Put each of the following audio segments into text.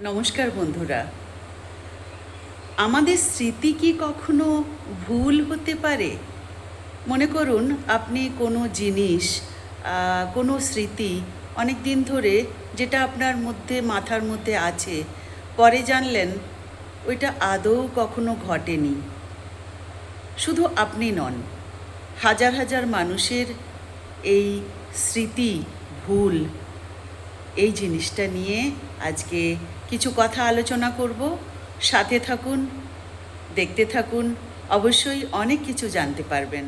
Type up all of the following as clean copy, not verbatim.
নমস্কার বন্ধুরা। আমাদের স্মৃতি কি কখনো ভুল হতে পারে? মনে করুন আপনি কোনো জিনিস, কোনো স্মৃতি অনেক দিন ধরে যেটা আপনার মাথার মধ্যে আছে, পরে জানলেন ওইটা আদৌ কখনো ঘটেনি। শুধু আপনি নন, হাজার হাজার মানুষের এই স্মৃতি ভুল, এই জিনিসটা নিয়ে আজকে কিছু কথা আলোচনা করব। সাথে থাকুন, দেখতে থাকুন, অবশ্যই অনেক কিছু জানতে পারবেন।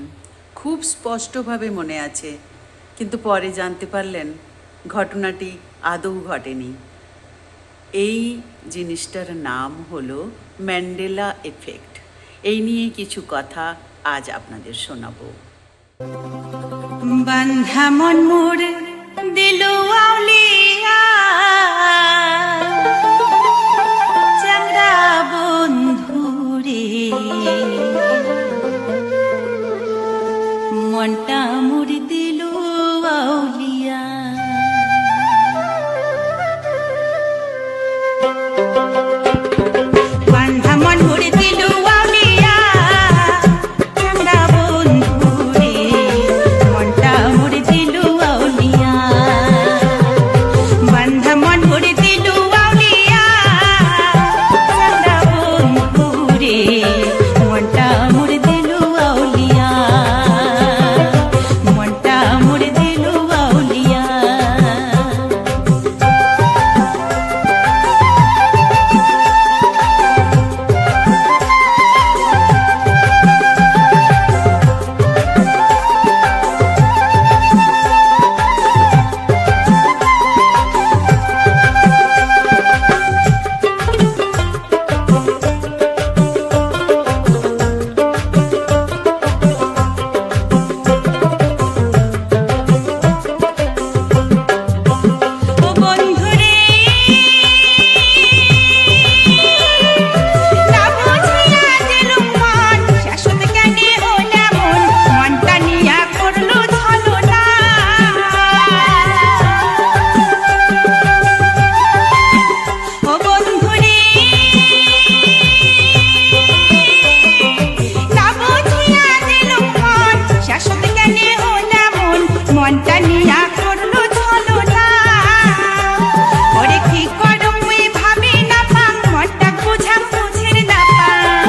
খুব স্পষ্টভাবে মনে আছে, কিন্তু পরে জানতে পারলেন ঘটনাটি আদৌ ঘটেনি। এই জিনিসটার নাম হলো ম্যান্ডেলা এফেক্ট। এই নিয়ে কিছু কথা আজ আপনাদের শোনাবো। বান্ধা মন মোর দিল আউলিয়া, চাংরা বন্ধুরে মনটা মোর দিল আউলিয়া। বান্ধা মন মোর দিল আউলিয়া, চাংরা বন্ধুরে মনটা মোর দিল আউলিয়া। বান্ধা মন মোর দিল আউলিয়া, চাংরা বন্ধুরে মনটা মোর দিল আউলিয়া, মনটা মোর দিল আউলিয়া। ও বন্ধুরে না বুঝিয়া দিলুম মন, শাশ্বত জ্ঞানে হলা মন, মনটা নিয়া করলো ছলনা। ও বন্ধুরে না বুঝিয়া দিলুম মন, শাশ্বত জ্ঞানে হলা মন, মনটা নিয়া করলো ছলনা। ওরে কি করম মুই ভাবি না পাং, মনটা বুঝাম বুঝির না পাং।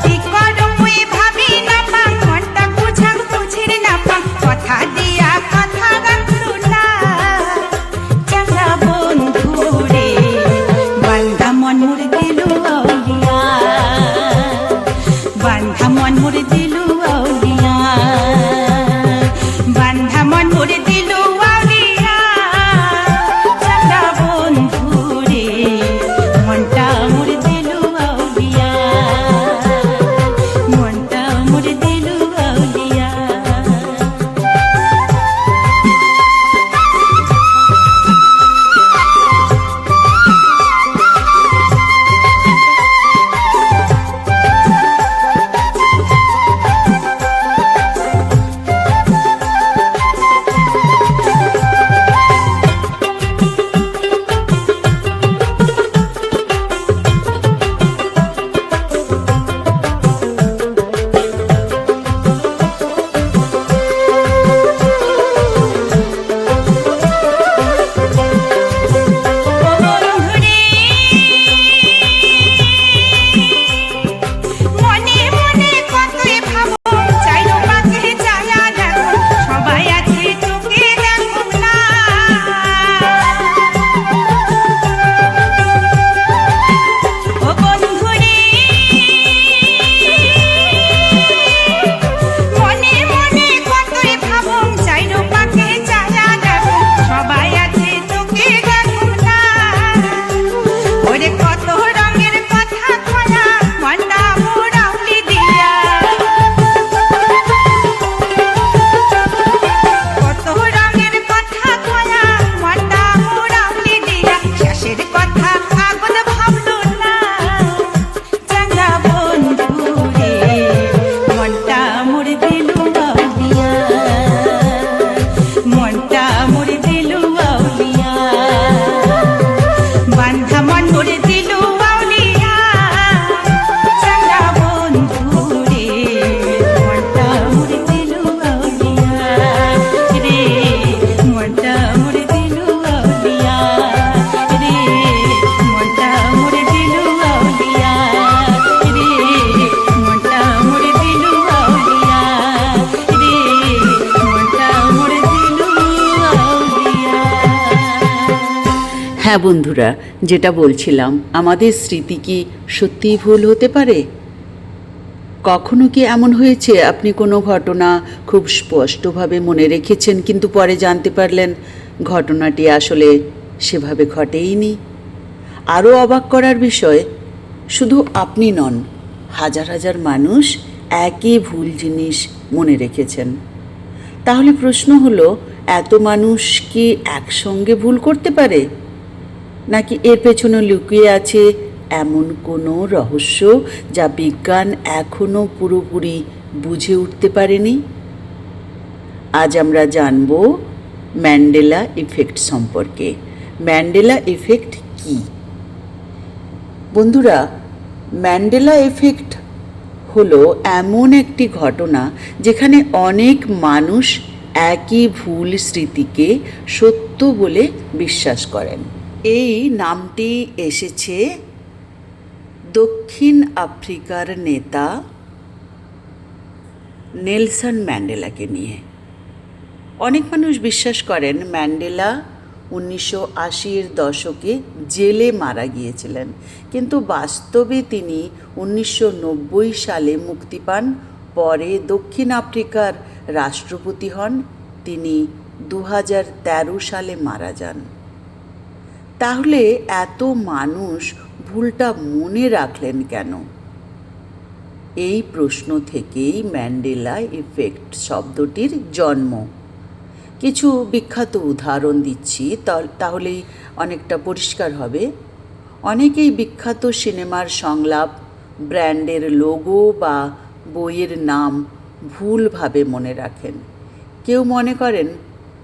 কি করম মুই ভাবি না পাং, মনটা বুঝাম বুঝির না পাং। কথা দিয়া কথা রাখলু না, চাংরা বন্ধুরে বান্ধা মন মোর দিল আউলিয়া, বান্ধা মন মোর দিল আউলিয়া, বান্ধা মন মোর দিল আউলিয়া, চাংরা বন্ধুরে মনটা মোর দিল আউলিয়া, মনটা মোর দিল আউলিয়া। মনে মনে কতই ভাবো, চাইরো পাখি ছায়া দেখো, সবাই আছে চোখে দেখো না। ও বন্ধুরে মনে মনে কতই ভাবো, চাইরো পাখি ছায়া দেখো, সবাই আছে চোখে দেখো না। ওরে কত রঙের কথা কয়া, মনটা মোর আউলি দিয়া। কত রঙের কথা কয়া, মনটা মোর আউলি দিয়া। শেষের কথা আগত ভাবলু না, চাংরা বন্ধুরে মনটা মোর দিল আউলিয়া, মনটা মোর দিল আউলিয়া। হ্যাঁ বন্ধুরা, যেটা বলছিলাম, আমাদের স্মৃতি কি সত্যিই ভুল হতে পারে? কখনো কি এমন হয়েছে আপনি কোনো ঘটনা খুব স্পষ্টভাবে মনে রেখেছেন, কিন্তু পরে জানতে পারলেন ঘটনাটি আসলে সেভাবে ঘটেইনি? আরও অবাক করার বিষয়, শুধু আপনি নন, হাজার হাজার মানুষ একই ভুল জিনিস মনে রেখেছেন। তাহলে প্রশ্ন হলো, এত মানুষ কি একসঙ্গে ভুল করতে পারে? নাকি এর পেছনে লুকিয়ে আছে এমন কোনো রহস্য যা বিজ্ঞান এখনও পুরোপুরি বুঝে উঠতে পারেনি? আজ আমরা জানব ম্যান্ডেলা ইফেক্ট সম্পর্কে। ম্যান্ডেলা ইফেক্ট কি? বন্ধুরা, ম্যান্ডেলা এফেক্ট হলো এমন একটি ঘটনা যেখানে অনেক মানুষ একই ভুল স্মৃতিকে সত্য বলে বিশ্বাস করেন। এই নামটি এসেছে দক্ষিণ আফ্রিকার নেতা নেলসন ম্যান্ডেলাকে নিয়ে। অনেক মানুষ বিশ্বাস করেন ম্যান্ডেলা 1980-এর দশকে জেলে মারা গিয়েছিলেন, কিন্তু বাস্তবে তিনি 1990 সালে মুক্তি পান। পরে দক্ষিণ আফ্রিকার রাষ্ট্রপতি হন। তিনি 2013 সালে মারা যান। তাহলে এত মানুষ ভুলটা মনে রাখলেন কেন? এই প্রশ্ন থেকেই ম্যান্ডেলা ইফেক্ট শব্দটির জন্ম। কিছু বিখ্যাত উদাহরণ দিচ্ছি, তাহলেই অনেকটা পরিষ্কার হবে। অনেকেই বিখ্যাত সিনেমার সংলাপ, ব্র্যান্ডের লোগো বা বইয়ের নাম ভুলভাবে মনে রাখেন। কেউ মনে করেন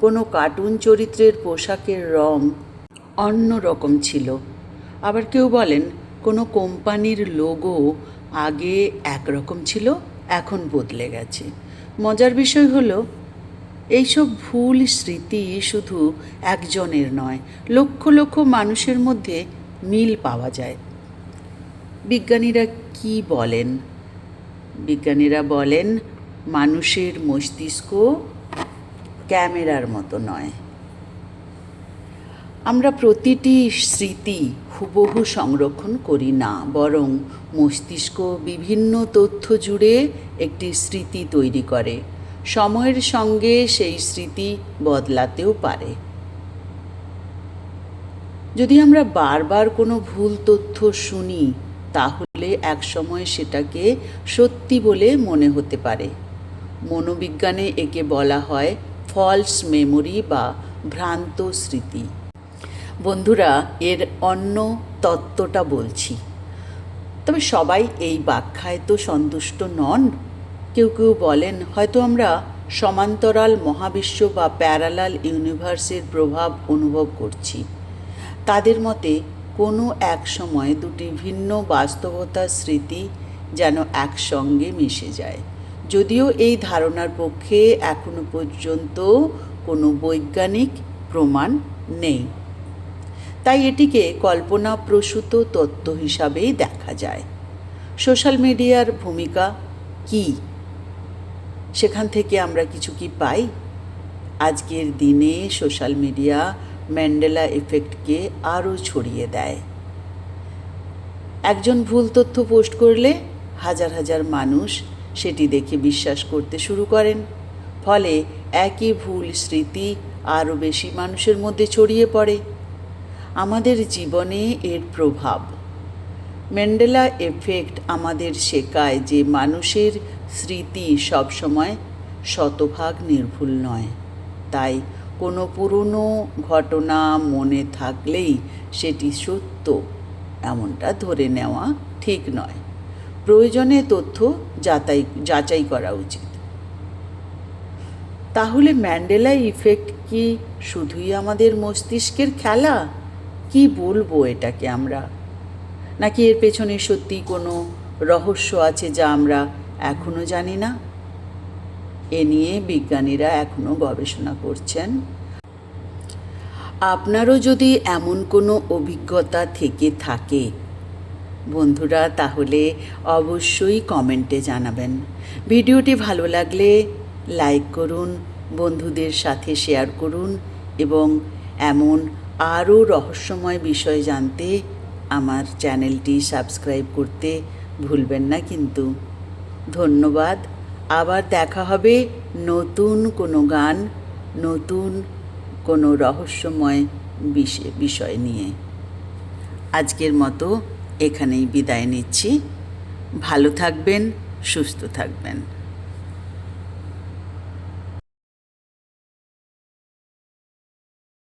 কোনো কার্টুন চরিত্রের পোশাকের রং অন্য রকম ছিল। আবার কেউ বলেন কোনো কোম্পানির লোগো আগে একরকম ছিল, এখন বদলে গেছে। মজার বিষয় হলো, এইসব ভুল স্মৃতি শুধু একজনের নয়, লক্ষ লক্ষ মানুষের মধ্যে মিল পাওয়া যায়। বিজ্ঞানীরা কি বলেন? বিজ্ঞানীরা বলেন মানুষের মস্তিষ্ক ক্যামেরার মতো নয়। আমরা প্রতিটি স্মৃতি হুবহু সংরক্ষণ করি না, বরং মস্তিষ্ক বিভিন্ন তথ্য জুড়ে একটি স্মৃতি তৈরি করে। সময়ের সঙ্গে সেই স্মৃতি বদলাতেও পারে। যদি আমরা বারবার কোনো ভুল তথ্য শুনি, তাহলে একসময় সেটাকে সত্যি বলে মনে হতে পারে। মনোবিজ্ঞানে একে বলা হয় ফলস মেমোরি বা ভ্রান্ত স্মৃতি। বন্ধুরা, এর অন্য তত্ত্বটা বলছি, তবে সবাই এই ব্যাখ্যায় তো সন্তুষ্ট নন। কেউ কেউ বলেন হয়তো আমরা সমান্তরাল মহাবিশ্ব বা প্যারালাল ইউনিভার্সের প্রভাব অনুভব করছি। তাদের মতে কোনো এক সময় দুটি ভিন্ন বাস্তবতার স্মৃতি যেন একসঙ্গে মিশে যায়। যদিও এই ধারণার পক্ষে এখনো পর্যন্ত কোনো বৈজ্ঞানিক প্রমাণ নেই, তাই এটিকে কল্পনাপ্রসূত তত্ত্ব হিসাবেই দেখা যায়। সোশ্যাল মিডিয়ার ভূমিকা কি? সেখান থেকে আমরা কিছু কি পাই? আজকের দিনে সোশ্যাল মিডিয়া ম্যান্ডেলা এফেক্টকে আরও ছড়িয়ে দেয়। একজন ভুল তথ্য পোস্ট করলে হাজার হাজার মানুষ সেটি দেখে বিশ্বাস করতে শুরু করেন। ফলে একই ভুল স্মৃতি আরও বেশি মানুষের মধ্যে ছড়িয়ে পড়ে। আমাদের জীবনে এর প্রভাব। ম্যান্ডেলা এফেক্ট আমাদের শেখায় যে মানুষের স্মৃতি সবসময় শতভাগ নির্ভুল নয়। তাই কোনো পুরনো ঘটনা মনে থাকলেই সেটি সত্য এমনটা ধরে নেওয়া ঠিক নয়। প্রয়োজনে তথ্য যাচাই করা উচিত। তাহলে ম্যান্ডেলা ইফেক্ট কি শুধুই আমাদের মস্তিষ্কের খেলা? কি বলবো এটাকে আমরা? নাকি এর পেছনে সত্যি কোনো রহস্য আছে যা আমরা এখনও জানি না? এ নিয়ে বিজ্ঞানীরা এখনও গবেষণা করছেন। আপনারও যদি এমন কোনো অভিজ্ঞতা থেকে থাকে বন্ধুরা, তাহলে অবশ্যই কমেন্টে জানাবেন। ভিডিওটি ভালো লাগলে লাইক করুন, বন্ধুদের সাথে শেয়ার করুন এবং এমন আরও রহস্যময় বিষয় জানতে আমার চ্যানেলটি সাবস্ক্রাইব করতে ভুলবেন না কিন্তু। ধন্যবাদ। আবার দেখা হবে নতুন কোনো গান, নতুন কোনো রহস্যময় বিষয় নিয়ে। আজকের মতো এখানেই বিদায় নিচ্ছি। ভালো থাকবেন, সুস্থ থাকবেন।